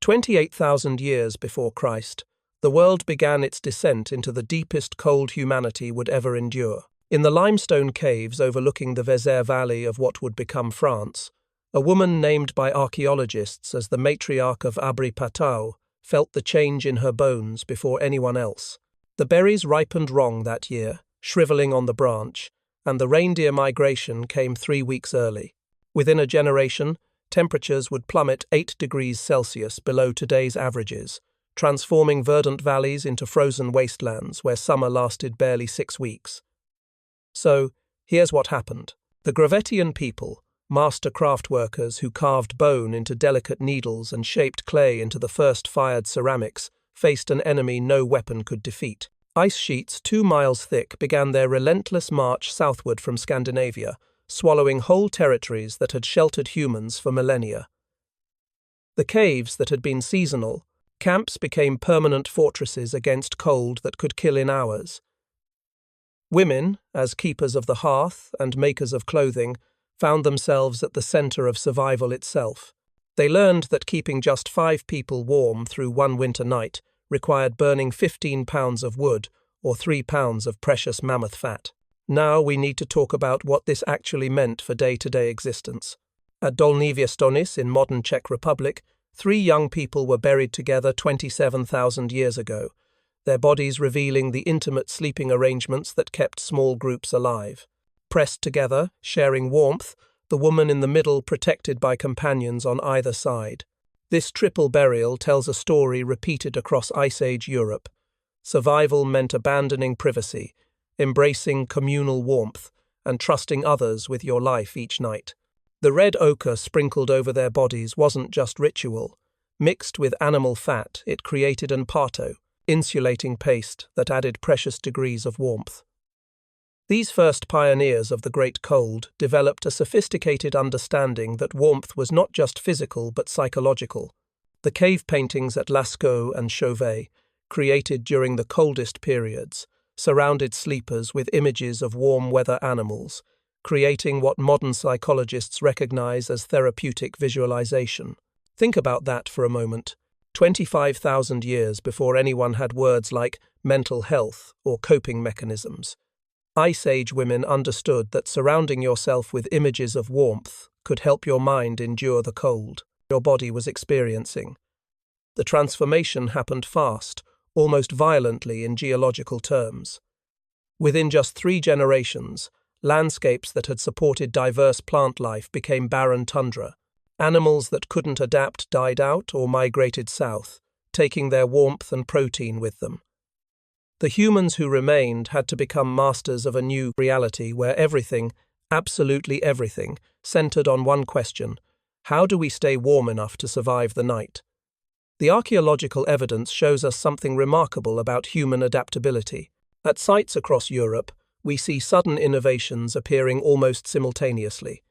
28,000 years before Christ, the world began its descent into the deepest cold humanity would ever endure. In the limestone caves overlooking the Vézère Valley of what would become France, a woman named by archaeologists as the matriarch of Abri Patau felt the change in her bones before anyone else. The berries ripened wrong that year, shriveling on the branch, and the reindeer migration came 3 weeks early. Within a generation, temperatures would plummet 8 degrees Celsius below today's averages, transforming verdant valleys into frozen wastelands where summer lasted barely 6 weeks. So, here's what happened. The Gravettian people, master craft workers who carved bone into delicate needles and shaped clay into the first fired ceramics, faced an enemy no weapon could defeat. Ice sheets 2 miles thick began their relentless march southward from Scandinavia, swallowing whole territories that had sheltered humans for millennia. The caves that had been seasonal, camps became permanent fortresses against cold that could kill in hours. Women, as keepers of the hearth and makers of clothing, found themselves at the center of survival itself. They learned that keeping just 5 people warm through one winter night required burning 15 pounds of wood or 3 pounds of precious mammoth fat. Now we need to talk about what this actually meant for day-to-day existence. At Dolní Věstonice in modern Czech Republic, 3 young people were buried together 27,000 years ago, their bodies revealing the intimate sleeping arrangements that kept small groups alive. Pressed together, sharing warmth, the woman in the middle protected by companions on either side. This triple burial tells a story repeated across Ice Age Europe. Survival meant abandoning privacy, embracing communal warmth, and trusting others with your life each night. The red ochre sprinkled over their bodies wasn't just ritual. Mixed with animal fat, it created an parto, insulating paste that added precious degrees of warmth. These first pioneers of the Great Cold developed a sophisticated understanding that warmth was not just physical but psychological. The cave paintings at Lascaux and Chauvet, created during the coldest periods, surrounded sleepers with images of warm-weather animals, creating what modern psychologists recognize as therapeutic visualization. Think about that for a moment. 25,000 years before anyone had words like mental health or coping mechanisms. Ice Age women understood that surrounding yourself with images of warmth could help your mind endure the cold your body was experiencing. The transformation happened fast, almost violently in geological terms. Within just 3 generations, landscapes that had supported diverse plant life became barren tundra. Animals that couldn't adapt died out or migrated south, taking their warmth and protein with them. The humans who remained had to become masters of a new reality where everything, absolutely everything, centered on one question: how do we stay warm enough to survive the night? The archaeological evidence shows us something remarkable about human adaptability. At sites across Europe, we see sudden innovations appearing almost simultaneously.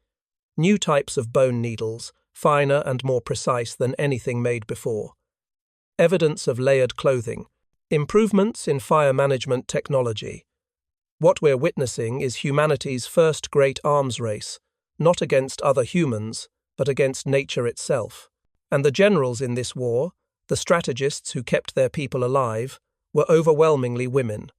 New types of bone needles, finer and more precise than anything made before. Evidence of layered clothing. Improvements in fire management technology. What we're witnessing is humanity's first great arms race, not against other humans, but against nature itself. And the generals in this war, the strategists who kept their people alive, were overwhelmingly women.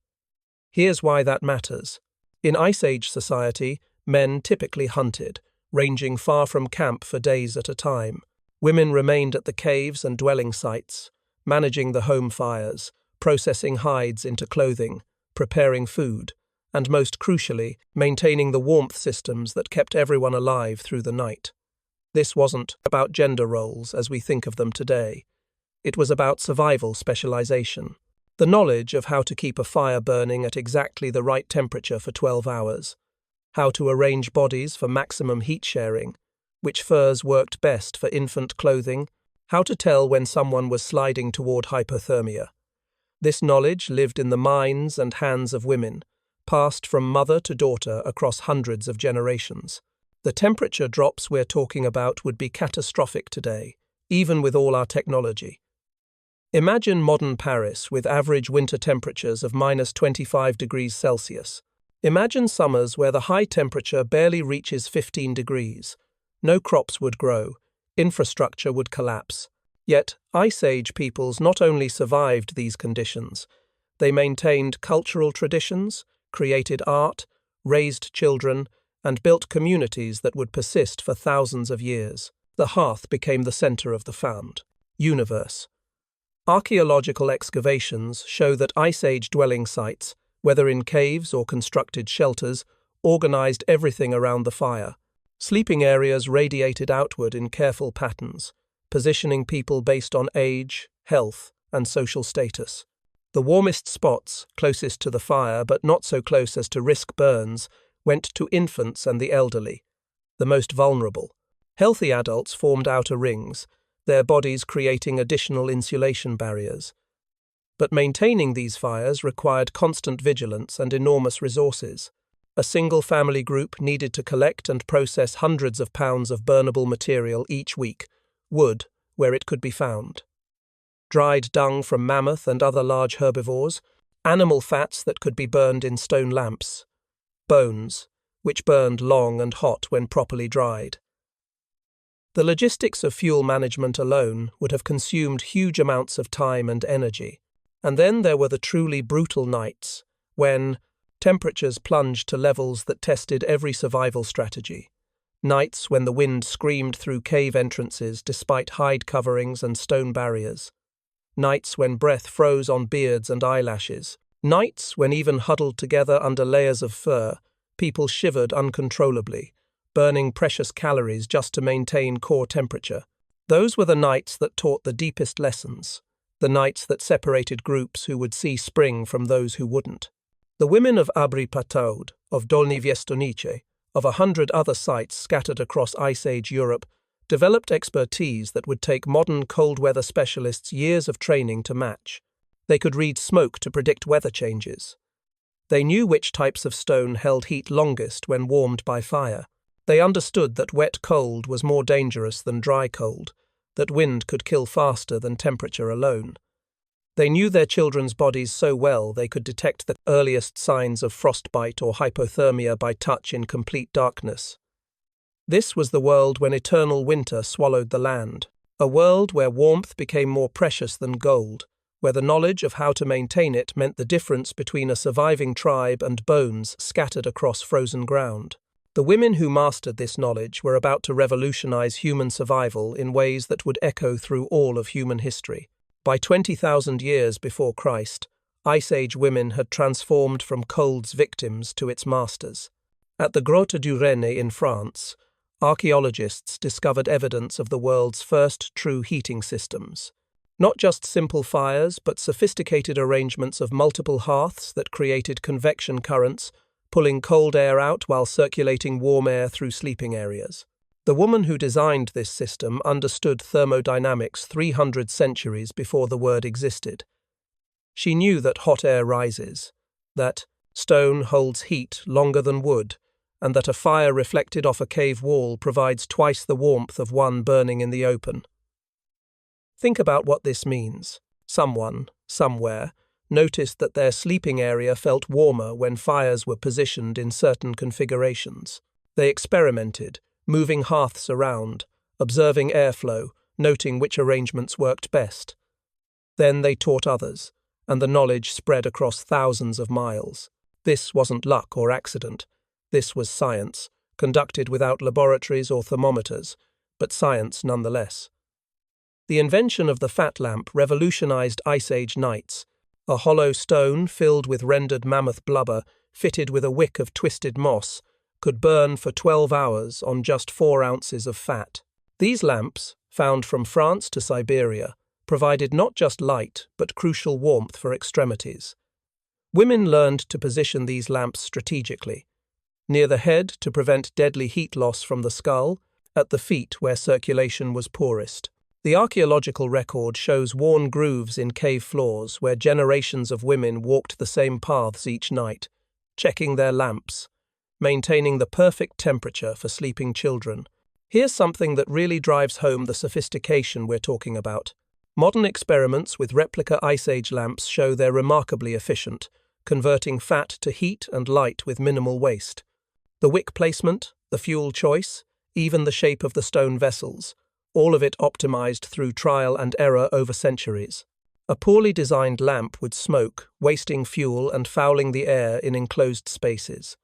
Here's why that matters. In Ice Age society, men typically hunted, ranging far from camp for days at a time. Women remained at the caves and dwelling sites, managing the home fires, processing hides into clothing, preparing food, and most crucially, maintaining the warmth systems that kept everyone alive through the night. This wasn't about gender roles as we think of them today. It was about survival specialization, the knowledge of how to keep a fire burning at exactly the right temperature for 12 hours, how to arrange bodies for maximum heat sharing, which furs worked best for infant clothing, how to tell when someone was sliding toward hypothermia. This knowledge lived in the minds and hands of women, passed from mother to daughter across hundreds of generations. The temperature drops we're talking about would be catastrophic today, even with all our technology. Imagine modern Paris with average winter temperatures of -25 degrees Celsius. Imagine summers where the high temperature barely reaches 15 degrees. No crops would grow, infrastructure would collapse. Yet, Ice Age peoples not only survived these conditions, they maintained cultural traditions, created art, raised children, and built communities that would persist for thousands of years. The hearth became the center of the found universe. Archaeological excavations show that Ice Age dwelling sites, whether in caves or constructed shelters, organized everything around the fire. Sleeping areas radiated outward in careful patterns, positioning people based on age, health, and social status. The warmest spots, closest to the fire but not so close as to risk burns, went to infants and the elderly, the most vulnerable. Healthy adults formed outer rings, their bodies creating additional insulation barriers. But maintaining these fires required constant vigilance and enormous resources. A single family group needed to collect and process hundreds of pounds of burnable material each week, wood, where it could be found. Dried dung from mammoth and other large herbivores, animal fats that could be burned in stone lamps, bones, which burned long and hot when properly dried. The logistics of fuel management alone would have consumed huge amounts of time and energy. And then there were the truly brutal nights, when temperatures plunged to levels that tested every survival strategy. Nights when the wind screamed through cave entrances despite hide coverings and stone barriers. Nights when breath froze on beards and eyelashes. Nights when, even huddled together under layers of fur, people shivered uncontrollably, burning precious calories just to maintain core temperature. Those were the nights that taught the deepest lessons, the nights that separated groups who would see spring from those who wouldn't. The women of Abri Pataud, of Dolny Viestonice, of 100 other sites scattered across Ice Age Europe, developed expertise that would take modern cold-weather specialists years of training to match. They could read smoke to predict weather changes. They knew which types of stone held heat longest when warmed by fire. They understood that wet cold was more dangerous than dry cold, that wind could kill faster than temperature alone. They knew their children's bodies so well they could detect the earliest signs of frostbite or hypothermia by touch in complete darkness. This was the world when eternal winter swallowed the land, a world where warmth became more precious than gold, where the knowledge of how to maintain it meant the difference between a surviving tribe and bones scattered across frozen ground. The women who mastered this knowledge were about to revolutionize human survival in ways that would echo through all of human history. By 20,000 years before Christ, Ice Age women had transformed from cold's victims to its masters. At the Grotte du Renne in France, archaeologists discovered evidence of the world's first true heating systems. Not just simple fires, but sophisticated arrangements of multiple hearths that created convection currents, pulling cold air out while circulating warm air through sleeping areas. The woman who designed this system understood thermodynamics 300 centuries before the word existed. She knew that hot air rises, that stone holds heat longer than wood, and that a fire reflected off a cave wall provides twice the warmth of one burning in the open. Think about what this means. Someone, somewhere, noticed that their sleeping area felt warmer when fires were positioned in certain configurations. They experimented, moving hearths around, observing airflow, noting which arrangements worked best. Then they taught others, and the knowledge spread across thousands of miles. This wasn't luck or accident. This was science, conducted without laboratories or thermometers, but science nonetheless. The invention of the fat lamp revolutionized Ice Age nights. A hollow stone filled with rendered mammoth blubber, fitted with a wick of twisted moss, could burn for 12 hours on just 4 ounces of fat. These lamps, found from France to Siberia, provided not just light but crucial warmth for extremities. Women learned to position these lamps strategically, near the head to prevent deadly heat loss from the skull, at the feet where circulation was poorest. The archaeological record shows worn grooves in cave floors where generations of women walked the same paths each night, checking their lamps, maintaining the perfect temperature for sleeping children. Here's something that really drives home the sophistication we're talking about. Modern experiments with replica Ice Age lamps show they're remarkably efficient, converting fat to heat and light with minimal waste. The wick placement, the fuel choice, even the shape of the stone vessels, all of it optimized through trial and error over centuries. A poorly designed lamp would smoke, wasting fuel and fouling the air in enclosed spaces.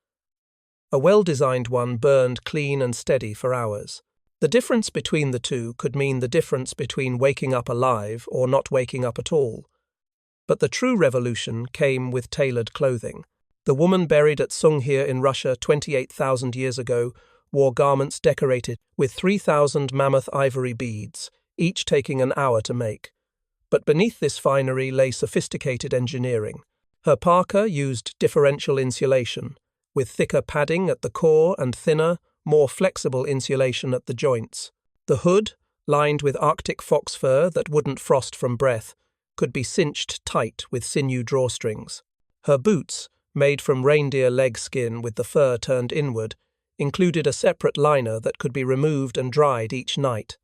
A well-designed one burned clean and steady for hours. The difference between the two could mean the difference between waking up alive or not waking up at all. But the true revolution came with tailored clothing. The woman buried at Sunghir in Russia 28,000 years ago wore garments decorated with 3,000 mammoth ivory beads, each taking an hour to make. But beneath this finery lay sophisticated engineering. Her parka used differential insulation, with thicker padding at the core and thinner, more flexible insulation at the joints. The hood, lined with Arctic fox fur that wouldn't frost from breath, could be cinched tight with sinew drawstrings. Her boots, made from reindeer leg skin with the fur turned inward, included a separate liner that could be removed and dried each night.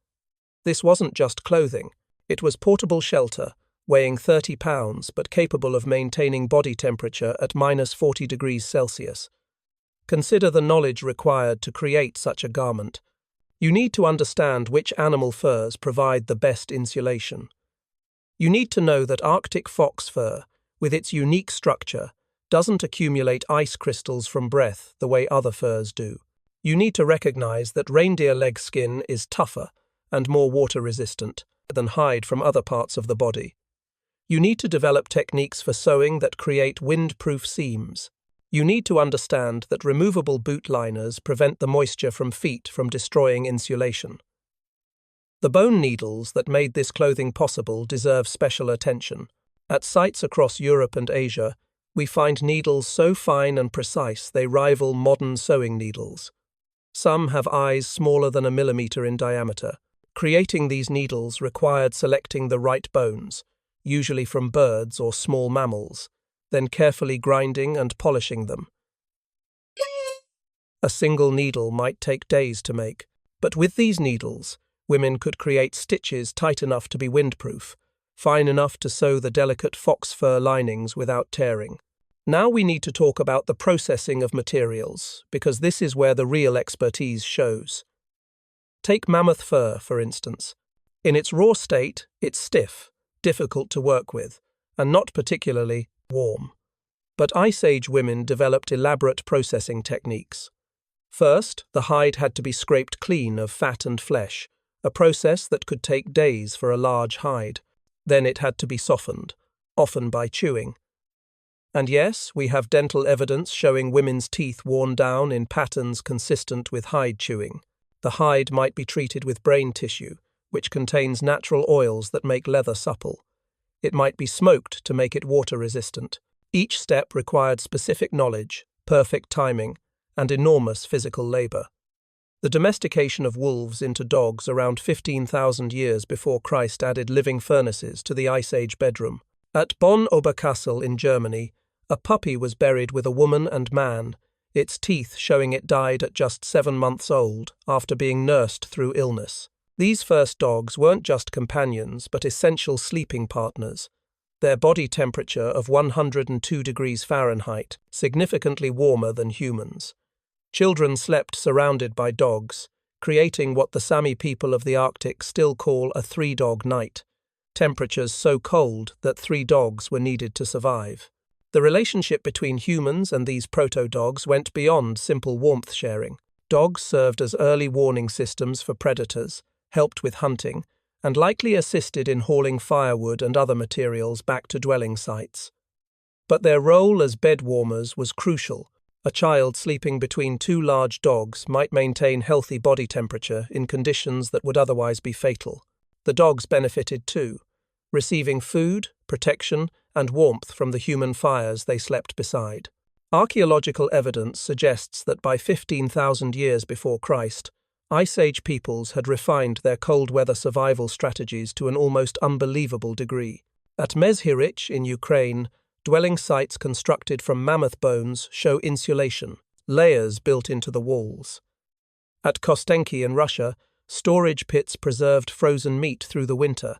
This wasn't just clothing. It was portable shelter, weighing 30 pounds but capable of maintaining body temperature at -40 degrees Celsius. Consider the knowledge required to create such a garment. You need to understand which animal furs provide the best insulation. You need to know that Arctic fox fur, with its unique structure, doesn't accumulate ice crystals from breath the way other furs do. You need to recognize that reindeer leg skin is tougher and more water-resistant than hide from other parts of the body. You need to develop techniques for sewing that create wind-proof seams. You need to understand that removable boot liners prevent the moisture from feet from destroying insulation. The bone needles that made this clothing possible deserve special attention. At sites across Europe and Asia, we find needles so fine and precise they rival modern sewing needles. Some have eyes smaller than a millimeter in diameter. Creating these needles required selecting the right bones, usually from birds or small mammals, then carefully grinding and polishing them. A single needle might take days to make, but with these needles, women could create stitches tight enough to be windproof, fine enough to sew the delicate fox fur linings without tearing. Now we need to talk about the processing of materials, because this is where the real expertise shows. Take mammoth fur, for instance. In its raw state, it's stiff, difficult to work with, and not particularly warm. But Ice Age women developed elaborate processing techniques. First, the hide had to be scraped clean of fat and flesh, a process that could take days for a large hide. Then it had to be softened, often by chewing. And yes, we have dental evidence showing women's teeth worn down in patterns consistent with hide chewing. The hide might be treated with brain tissue, which contains natural oils that make leather supple. It might be smoked to make it water-resistant. Each step required specific knowledge, perfect timing, and enormous physical labor. The domestication of wolves into dogs around 15,000 years before Christ added living furnaces to the Ice Age bedroom. At Bonn Oberkassel in Germany, a puppy was buried with a woman and man, its teeth showing it died at just 7 months old after being nursed through illness. These first dogs weren't just companions but essential sleeping partners. Their body temperature of 102 degrees Fahrenheit, significantly warmer than humans. Children slept surrounded by dogs, creating what the Sami people of the Arctic still call a 3-dog night, temperatures so cold that 3 dogs were needed to survive. The relationship between humans and these proto-dogs went beyond simple warmth sharing. Dogs served as early warning systems for predators, helped with hunting, and likely assisted in hauling firewood and other materials back to dwelling sites. But their role as bed warmers was crucial. A child sleeping between 2 large dogs might maintain healthy body temperature in conditions that would otherwise be fatal. The dogs benefited too, receiving food, protection, and warmth from the human fires they slept beside. Archaeological evidence suggests that by 15,000 years before Christ, Ice Age peoples had refined their cold weather survival strategies to an almost unbelievable degree. At Mezhirich in Ukraine, dwelling sites constructed from mammoth bones show insulation, layers built into the walls. At Kostenki in Russia, storage pits preserved frozen meat through the winter,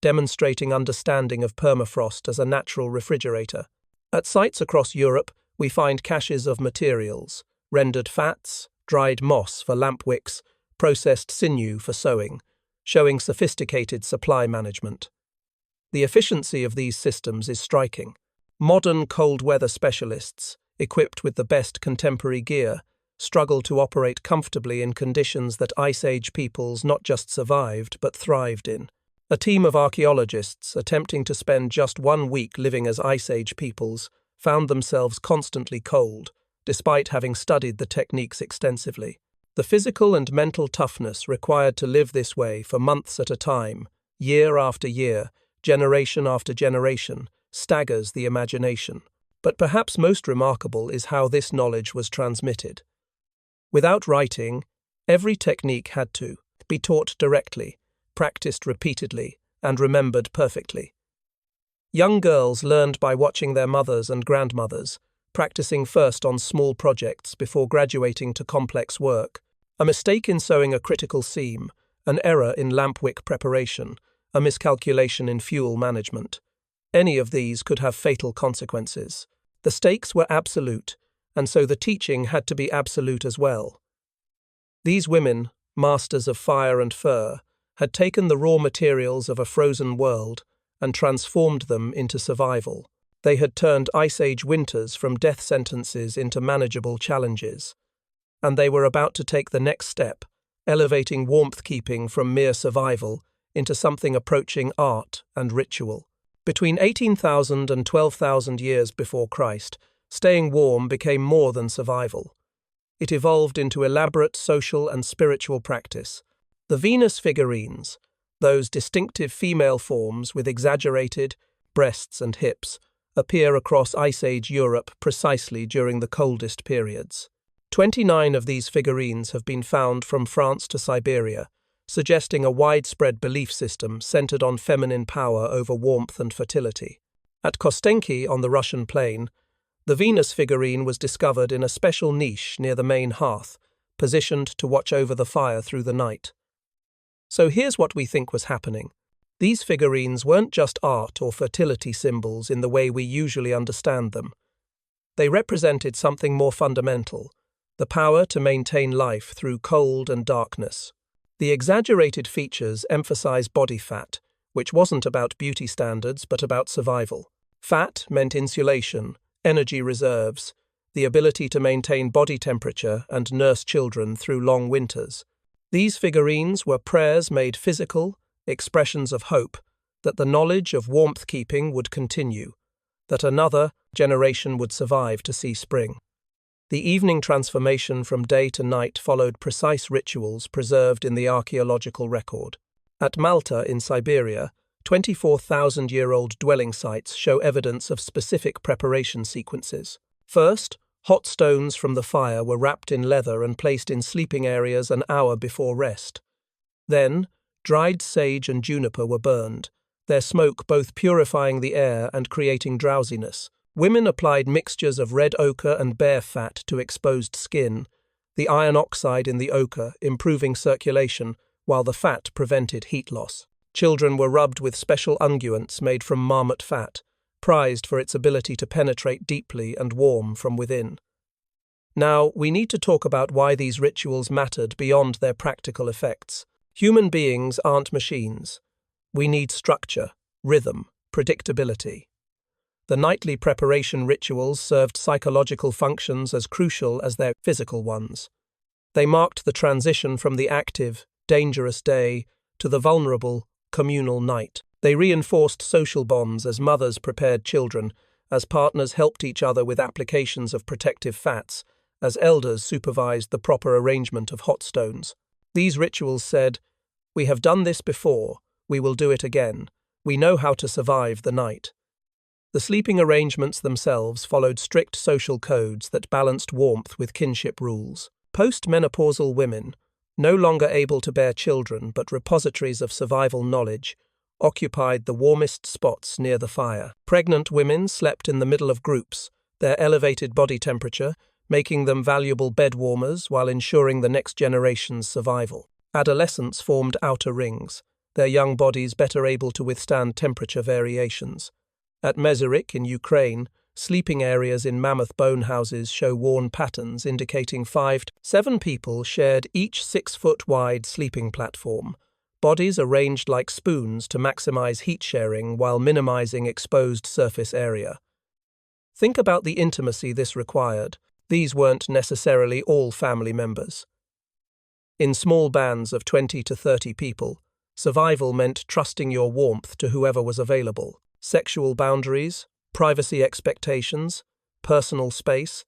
demonstrating understanding of permafrost as a natural refrigerator. At sites across Europe, we find caches of materials, rendered fats, dried moss for lamp wicks, processed sinew for sewing, showing sophisticated supply management. The efficiency of these systems is striking. Modern cold weather specialists, equipped with the best contemporary gear, struggle to operate comfortably in conditions that Ice Age peoples not just survived but thrived in. A team of archaeologists attempting to spend just 1 week living as Ice Age peoples found themselves constantly cold, despite having studied the techniques extensively. The physical and mental toughness required to live this way for months at a time, year after year, generation after generation, staggers the imagination. But perhaps most remarkable is how this knowledge was transmitted. Without writing, every technique had to be taught directly, practiced repeatedly, and remembered perfectly. Young girls learned by watching their mothers and grandmothers, practicing first on small projects before graduating to complex work. A mistake in sewing a critical seam, an error in lamp wick preparation, a miscalculation in fuel management. Any of these could have fatal consequences. The stakes were absolute, and so the teaching had to be absolute as well. These women, masters of fire and fur, had taken the raw materials of a frozen world and transformed them into survival. They had turned Ice Age winters from death sentences into manageable challenges. And they were about to take the next step, elevating warmth-keeping from mere survival into something approaching art and ritual. Between 18,000 and 12,000 years before Christ, staying warm became more than survival. It evolved into elaborate social and spiritual practice. The Venus figurines, those distinctive female forms with exaggerated breasts and hips, appear across Ice Age Europe precisely during the coldest periods. 29 of these figurines have been found from France to Siberia, suggesting a widespread belief system centered on feminine power over warmth and fertility. At Kostenki on the Russian plain, the Venus figurine was discovered in a special niche near the main hearth, positioned to watch over the fire through the night. So here's what we think was happening. These figurines weren't just art or fertility symbols in the way we usually understand them. They represented something more fundamental, the power to maintain life through cold and darkness. The exaggerated features emphasize body fat, which wasn't about beauty standards but about survival. Fat meant insulation, energy reserves, the ability to maintain body temperature and nurse children through long winters. These figurines were prayers made physical, expressions of hope that the knowledge of warmth-keeping would continue, that another generation would survive to see spring. The evening transformation from day to night followed precise rituals preserved in the archaeological record. At Malta in Siberia, 24,000-year-old dwelling sites show evidence of specific preparation sequences. First, hot stones from the fire were wrapped in leather and placed in sleeping areas an hour before rest. Then, dried sage and juniper were burned, their smoke both purifying the air and creating drowsiness. Women applied mixtures of red ochre and bear fat to exposed skin, the iron oxide in the ochre improving circulation while the fat prevented heat loss. Children were rubbed with special unguents made from marmot fat, prized for its ability to penetrate deeply and warm from within. Now, we need to talk about why these rituals mattered beyond their practical effects. Human beings aren't machines. We need structure, rhythm, predictability. The nightly preparation rituals served psychological functions as crucial as their physical ones. They marked the transition from the active, dangerous day to the vulnerable, communal night. They reinforced social bonds as mothers prepared children, as partners helped each other with applications of protective fats, as elders supervised the proper arrangement of hot stones. These rituals said, "We have done this before, we will do it again. We know how to survive the night." The sleeping arrangements themselves followed strict social codes that balanced warmth with kinship rules. Post-menopausal women, no longer able to bear children but repositories of survival knowledge, occupied the warmest spots near the fire. Pregnant women slept in the middle of groups, their elevated body temperature making them valuable bed warmers while ensuring the next generation's survival. Adolescents formed outer rings, their young bodies better able to withstand temperature variations. At Mezerik in Ukraine, sleeping areas in mammoth bone houses show worn patterns indicating 5 to 7 people shared each 6-foot-wide sleeping platform, bodies arranged like spoons to maximize heat sharing while minimizing exposed surface area. Think about the intimacy this required. These weren't necessarily all family members. In small bands of 20 to 30 people, survival meant trusting your warmth to whoever was available. Sexual boundaries, privacy expectations, personal space,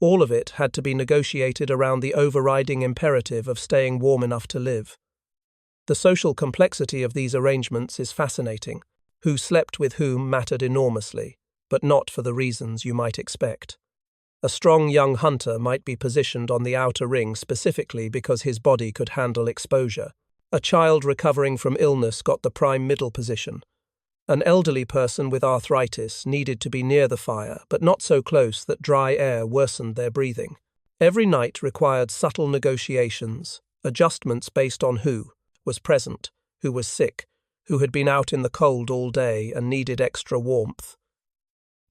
all of it had to be negotiated around the overriding imperative of staying warm enough to live. The social complexity of these arrangements is fascinating. Who slept with whom mattered enormously, but not for the reasons you might expect. A strong young hunter might be positioned on the outer ring specifically because his body could handle exposure. A child recovering from illness got the prime middle position. An elderly person with arthritis needed to be near the fire, but not so close that dry air worsened their breathing. Every night required subtle negotiations, adjustments based on who was present, who was sick, who had been out in the cold all day and needed extra warmth.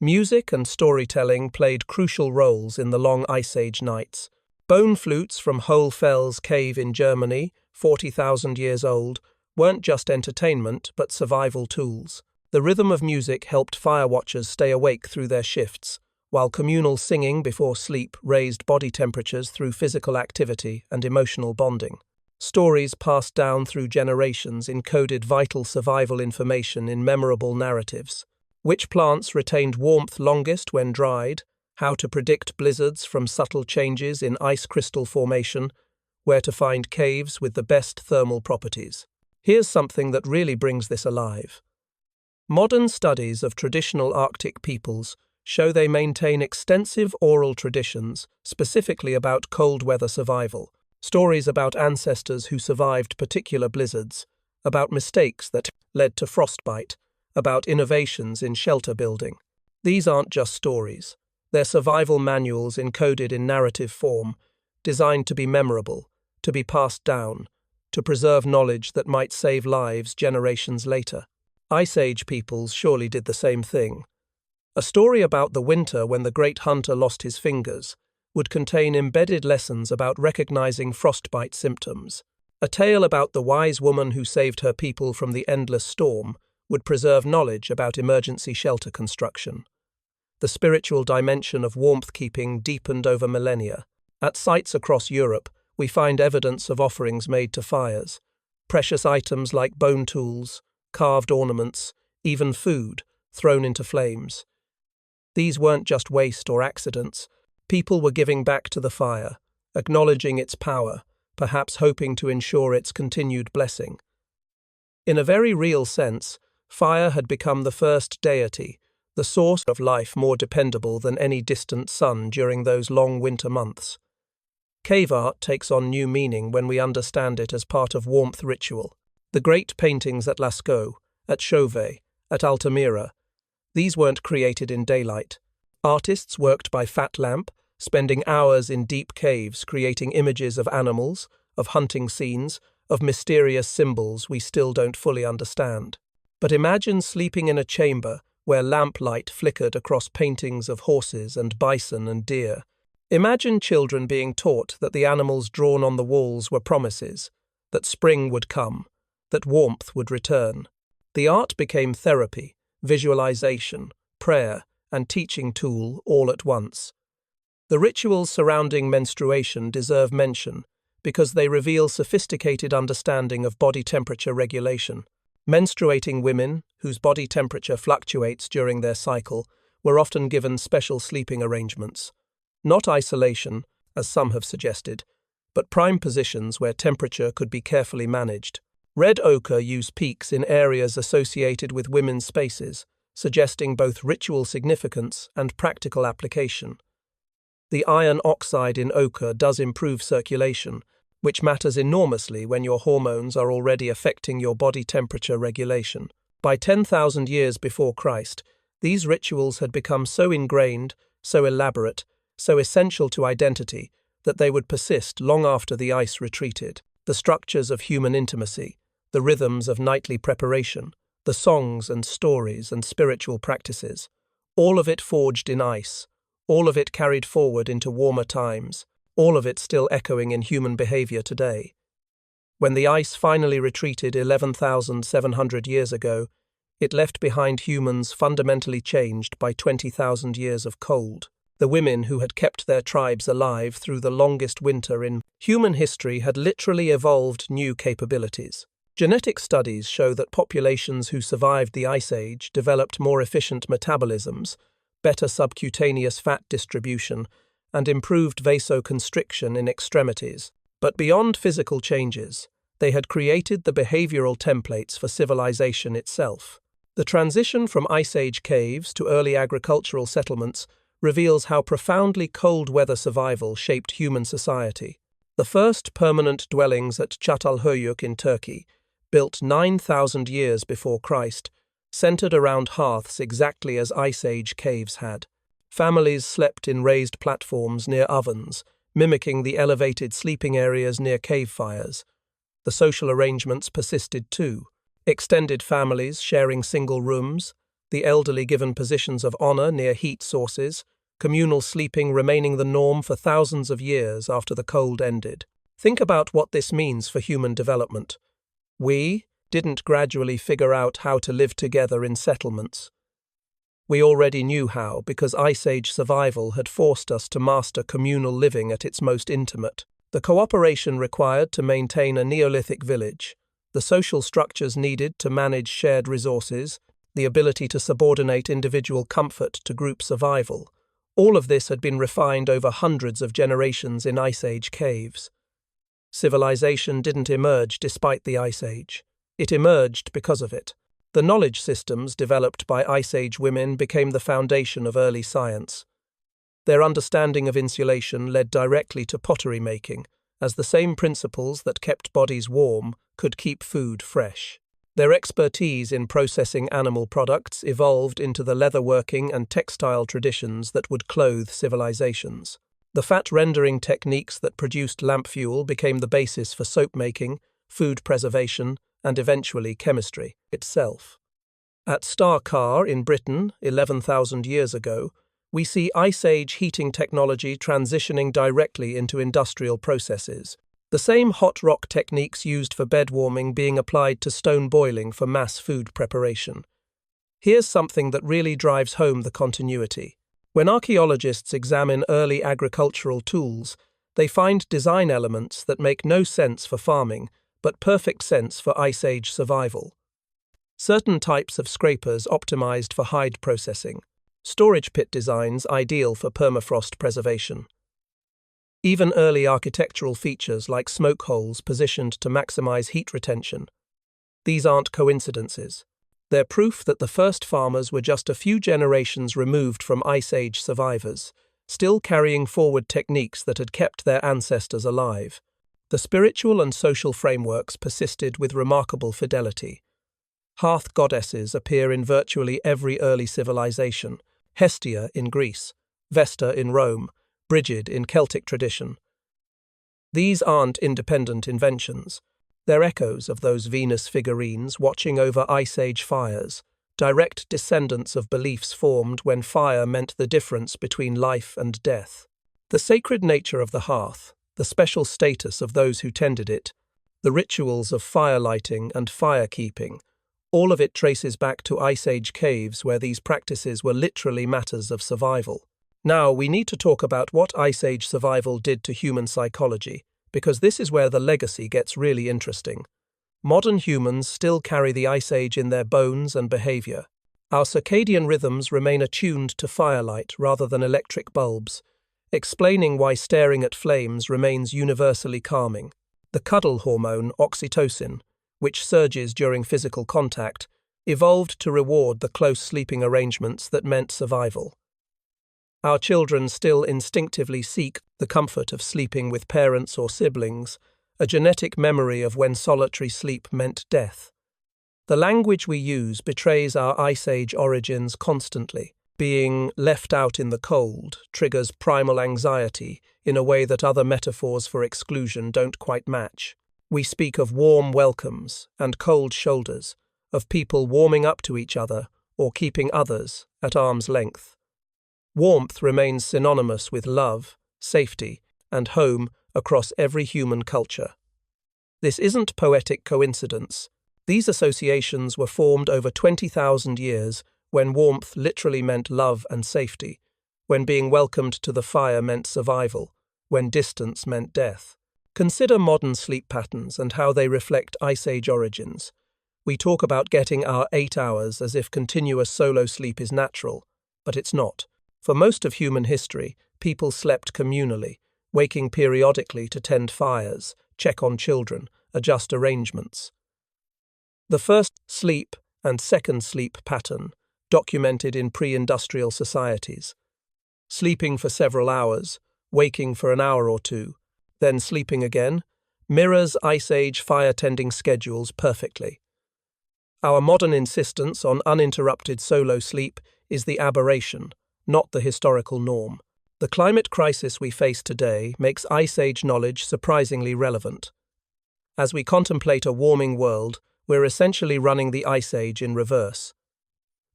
Music and storytelling played crucial roles in the long Ice Age nights. Bone flutes from Hohlfels Cave in Germany, 40,000 years old, weren't just entertainment but survival tools. The rhythm of music helped firewatchers stay awake through their shifts, while communal singing before sleep raised body temperatures through physical activity and emotional bonding. Stories passed down through generations encoded vital survival information in memorable narratives. Which plants retained warmth longest when dried, how to predict blizzards from subtle changes in ice crystal formation, where to find caves with the best thermal properties. Here's something that really brings this alive. Modern studies of traditional Arctic peoples show they maintain extensive oral traditions specifically about cold weather survival. Stories about ancestors who survived particular blizzards, about mistakes that led to frostbite, about innovations in shelter building. These aren't just stories. They're survival manuals encoded in narrative form, designed to be memorable, to be passed down, to preserve knowledge that might save lives generations later. Ice Age peoples surely did the same thing. A story about the winter when the great hunter lost his fingers would contain embedded lessons about recognizing frostbite symptoms. A tale about the wise woman who saved her people from the endless storm would preserve knowledge about emergency shelter construction. The spiritual dimension of warmth-keeping deepened over millennia. At sites across Europe, we find evidence of offerings made to fires. Precious items like bone tools, carved ornaments, even food, thrown into flames. These weren't just waste or accidents. People were giving back to the fire, acknowledging its power, perhaps hoping to ensure its continued blessing. In a very real sense, fire had become the first deity, the source of life more dependable than any distant sun during those long winter months. Cave art takes on new meaning when we understand it as part of warmth ritual. The great paintings at Lascaux, at Chauvet, at Altamira, these weren't created in daylight. Artists worked by fat lamp, spending hours in deep caves creating images of animals, of hunting scenes, of mysterious symbols we still don't fully understand. But imagine sleeping in a chamber where lamplight flickered across paintings of horses and bison and deer. Imagine children being taught that the animals drawn on the walls were promises, that spring would come, that warmth would return. The art became therapy, visualization, prayer, and teaching tool all at once. The rituals surrounding menstruation deserve mention because they reveal sophisticated understanding of body temperature regulation. Menstruating women, whose body temperature fluctuates during their cycle, were often given special sleeping arrangements. Not isolation, as some have suggested, but prime positions where temperature could be carefully managed. Red ochre used peaks in areas associated with women's spaces, suggesting both ritual significance and practical application. The iron oxide in ochre does improve circulation, which matters enormously when your hormones are already affecting your body temperature regulation. By 10,000 years before Christ, these rituals had become so ingrained, so elaborate, so essential to identity that they would persist long after the ice retreated. The structures of human intimacy, the rhythms of nightly preparation, the songs and stories and spiritual practices, all of it forged in ice, all of it carried forward into warmer times, all of it still echoing in human behavior today. When the ice finally retreated 11,700 years ago, it left behind humans fundamentally changed by 20,000 years of cold. The women who had kept their tribes alive through the longest winter in human history had literally evolved new capabilities. Genetic studies show that populations who survived the Ice Age developed more efficient metabolisms, better subcutaneous fat distribution, and improved vasoconstriction in extremities. But beyond physical changes, they had created the behavioral templates for civilization itself. The transition from Ice Age caves to early agricultural settlements reveals how profoundly cold weather survival shaped human society. The first permanent dwellings at Çatalhöyük in Turkey, built 9,000 years before Christ, centered around hearths exactly as Ice Age caves had. Families slept in raised platforms near ovens, mimicking the elevated sleeping areas near cave fires. The social arrangements persisted too. Extended families sharing single rooms, the elderly given positions of honor near heat sources, communal sleeping remaining the norm for thousands of years after the cold ended. Think about what this means for human development. We didn't gradually figure out how to live together in settlements. We already knew how because Ice Age survival had forced us to master communal living at its most intimate. The cooperation required to maintain a Neolithic village, the social structures needed to manage shared resources, the ability to subordinate individual comfort to group survival. All of this had been refined over hundreds of generations in Ice Age caves. Civilization didn't emerge despite the Ice Age. It emerged because of it. The knowledge systems developed by Ice Age women became the foundation of early science. Their understanding of insulation led directly to pottery making, as the same principles that kept bodies warm could keep food fresh. Their expertise in processing animal products evolved into the leatherworking and textile traditions that would clothe civilizations. The fat-rendering techniques that produced lamp fuel became the basis for soap making, food preservation, and eventually chemistry itself. At Star Car in Britain, 11,000 years ago, we see Ice Age heating technology transitioning directly into industrial processes. The same hot rock techniques used for bed warming being applied to stone boiling for mass food preparation. Here's something that really drives home the continuity. When archaeologists examine early agricultural tools, they find design elements that make no sense for farming, but perfect sense for Ice Age survival. Certain types of scrapers optimized for hide processing. Storage pit designs ideal for permafrost preservation. Even early architectural features like smoke holes positioned to maximize heat retention. These aren't coincidences. They're proof that the first farmers were just a few generations removed from Ice Age survivors, still carrying forward techniques that had kept their ancestors alive. The spiritual and social frameworks persisted with remarkable fidelity. Hearth goddesses appear in virtually every early civilization: Hestia in Greece, Vesta in Rome, Brigid in Celtic tradition. These aren't independent inventions. They're echoes of those Venus figurines watching over Ice Age fires, direct descendants of beliefs formed when fire meant the difference between life and death. The sacred nature of the hearth, the special status of those who tended it, the rituals of fire lighting and fire keeping, all of it traces back to Ice Age caves where these practices were literally matters of survival. Now, we need to talk about what Ice Age survival did to human psychology, because this is where the legacy gets really interesting. Modern humans still carry the Ice Age in their bones and behavior. Our circadian rhythms remain attuned to firelight rather than electric bulbs, explaining why staring at flames remains universally calming. The cuddle hormone, oxytocin, which surges during physical contact, evolved to reward the close sleeping arrangements that meant survival. Our children still instinctively seek the comfort of sleeping with parents or siblings, a genetic memory of when solitary sleep meant death. The language we use betrays our Ice Age origins constantly. Being left out in the cold triggers primal anxiety in a way that other metaphors for exclusion don't quite match. We speak of warm welcomes and cold shoulders, of people warming up to each other or keeping others at arm's length. Warmth remains synonymous with love, safety, and home across every human culture. This isn't poetic coincidence. These associations were formed over 20,000 years when warmth literally meant love and safety, when being welcomed to the fire meant survival, when distance meant death. Consider modern sleep patterns and how they reflect Ice Age origins. We talk about getting our 8 hours as if continuous solo sleep is natural, but it's not. For most of human history, people slept communally, waking periodically to tend fires, check on children, adjust arrangements. The first sleep and second sleep pattern, documented in pre-industrial societies. Sleeping for several hours, waking for an hour or two, then sleeping again, mirrors Ice Age fire-tending schedules perfectly. Our modern insistence on uninterrupted solo sleep is the aberration, not the historical norm. The climate crisis we face today makes Ice Age knowledge surprisingly relevant. As we contemplate a warming world, we're essentially running the Ice Age in reverse.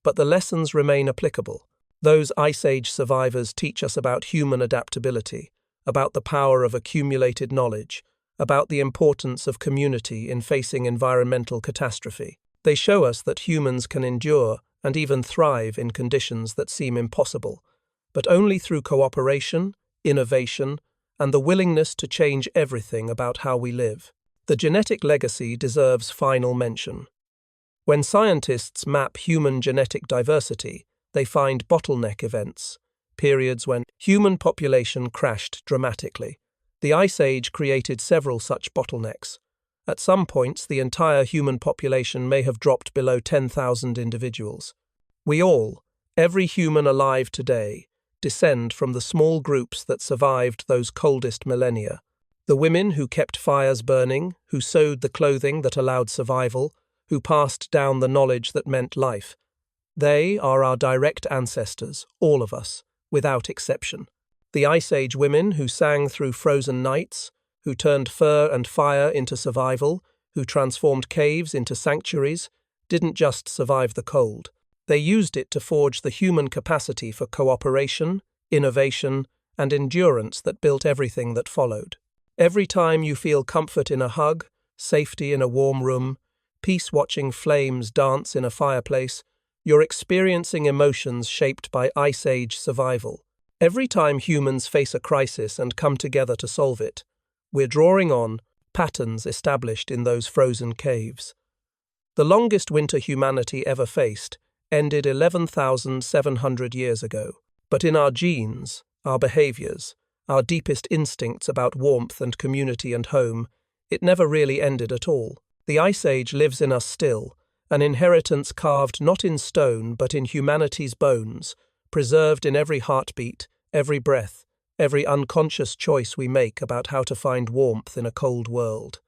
But the lessons remain applicable. Those Ice Age survivors teach us about human adaptability, about the power of accumulated knowledge, about the importance of community in facing environmental catastrophe. They show us that humans can endure and even thrive in conditions that seem impossible, but only through cooperation, innovation, and the willingness to change everything about how we live. The genetic legacy deserves final mention. When scientists map human genetic diversity, they find bottleneck events, periods when human population crashed dramatically. The Ice Age created several such bottlenecks. At some points, the entire human population may have dropped below 10,000 individuals. We all, every human alive today, descend from the small groups that survived those coldest millennia. The women who kept fires burning, who sewed the clothing that allowed survival, who passed down the knowledge that meant life. They are our direct ancestors, all of us, without exception. The Ice Age women who sang through frozen nights, who turned fur and fire into survival, who transformed caves into sanctuaries, didn't just survive the cold. They used it to forge the human capacity for cooperation, innovation, and endurance that built everything that followed. Every time you feel comfort in a hug, safety in a warm room, peace watching flames dance in a fireplace, you're experiencing emotions shaped by Ice Age survival. Every time humans face a crisis and come together to solve it, we're drawing on patterns established in those frozen caves. The longest winter humanity ever faced ended 11,700 years ago. But in our genes, our behaviors, our deepest instincts about warmth and community and home, it never really ended at all. The Ice Age lives in us still, an inheritance carved not in stone but in humanity's bones, preserved in every heartbeat, every breath, every unconscious choice we make about how to find warmth in a cold world.